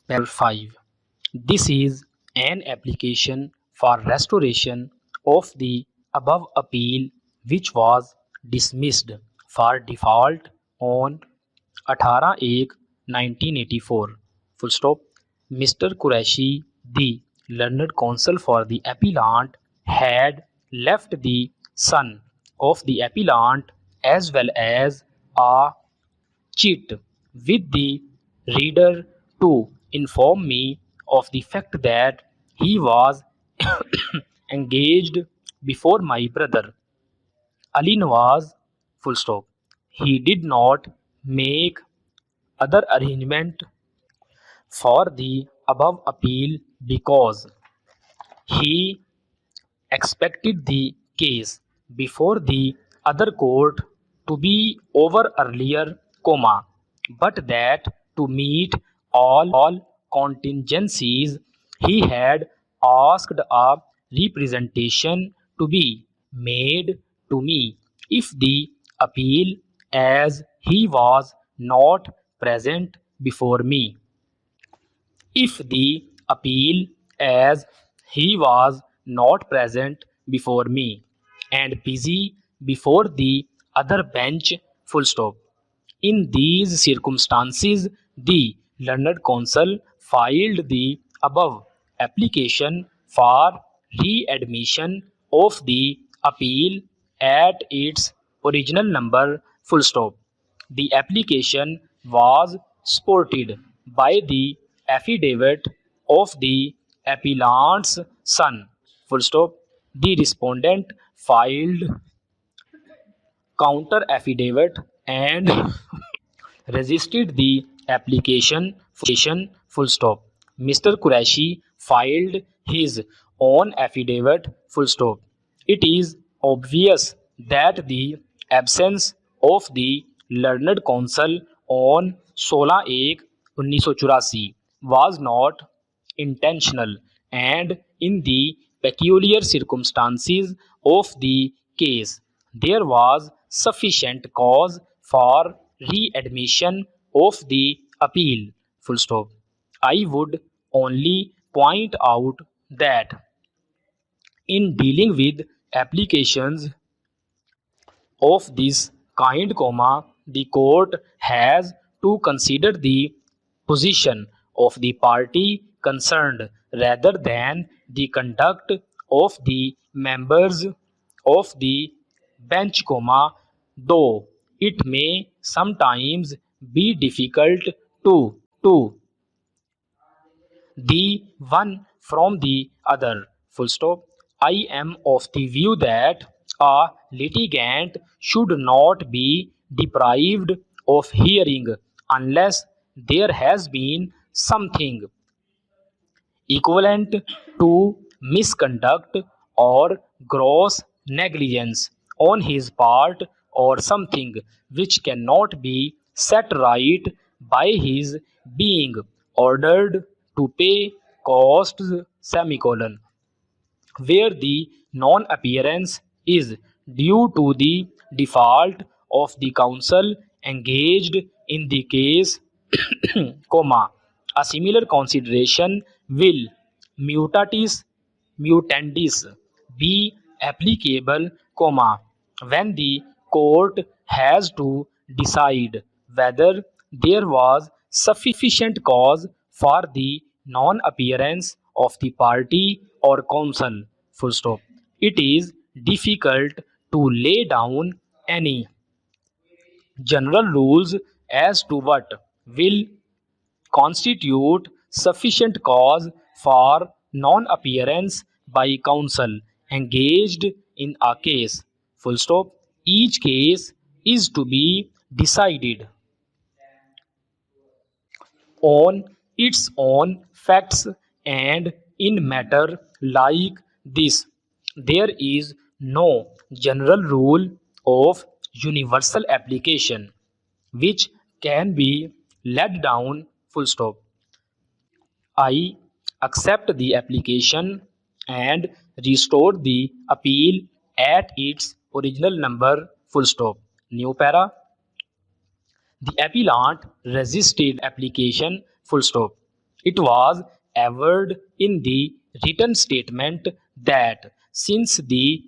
Paragraph 5. This is an application for restoration of the above appeal which was dismissed for default on 18/1/1984. Full stop. Mr. Qureshi, the learned counsel for the appellant, had left the son of the appellant as well as a cheat with the reader to inform me of the fact that he was engaged before my brother Ali Nawaz. Full stop. He did not make other arrangement for the above appeal because he expected the case before the other court to be over earlier, but that to meet all contingencies he had asked a representation to be made to me if the appeal, as he was not present before me. If the appeal, as he was not present before me and busy before the other bench. Full stop. In these circumstances, the learned counsel filed the above application for readmission of the appeal at its original number. Full stop. The application was supported by the affidavit of the appellant's son. Full stop. The respondent filed counter affidavit and resisted the application. Full stop. Mr. Qureshi filed his own affidavit. Full stop. It is obvious that the absence of the learned counsel on 16/1/1984 was not intentional, and in the peculiar circumstances of the case, there was sufficient cause for readmission of the appeal. Full stop. I would only point out that in dealing with applications of this kind, the court has to consider the position of the party concerned rather than the conduct of the members of the bench, though it may sometimes be difficult to the one from the other. Full stop. I am of the view that a litigant should not be deprived of hearing unless there has been something equivalent to misconduct or gross negligence on his part, or something which cannot be set right by his being ordered to pay costs, where the non-appearance is due to the default of the counsel engaged in the case, a similar consideration will mutandis be applicable, when the court has to decide whether there was sufficient cause for the non-appearance of the party or counsel. Full stop. It is difficult to lay down any general rules as to what will constitute sufficient cause for non-appearance by counsel engaged in a case. Full stop. Each case is to be decided on its own facts, and in matter like this, there is no general rule of universal application which can be laid down. Full stop. I accept the application and restore the appeal at its original number. Full stop. New para. The appellant resisted application. Full stop. It was averred in the written statement that since the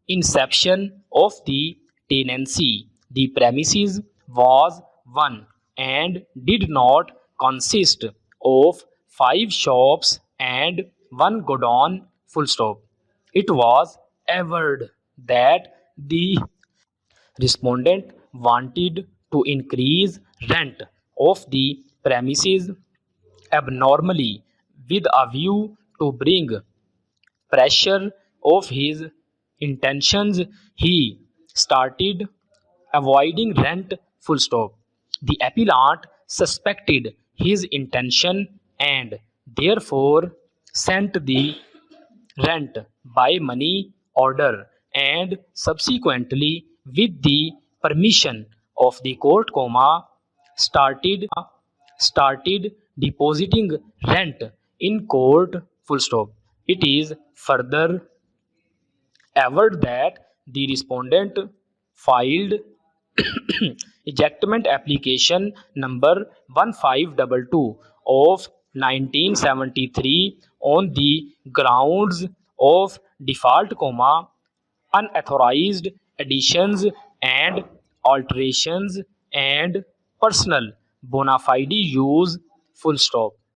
inception of the tenancy, the premises was one and did not consist of five shops and one godown, full stop. It was averred that the respondent wanted to increase rent of the premises abnormally with a view to bring pressure of his intentions. He started avoiding rent, full stop. The appellant suspected his intention and therefore sent the rent by money order and subsequently with the permission of the court, started depositing rent in court, full stop. It is further averred that the respondent filed ejectment application number 1522 of 1973 on the grounds of default, unauthorized additions and alterations and personal bona fide use, full stop.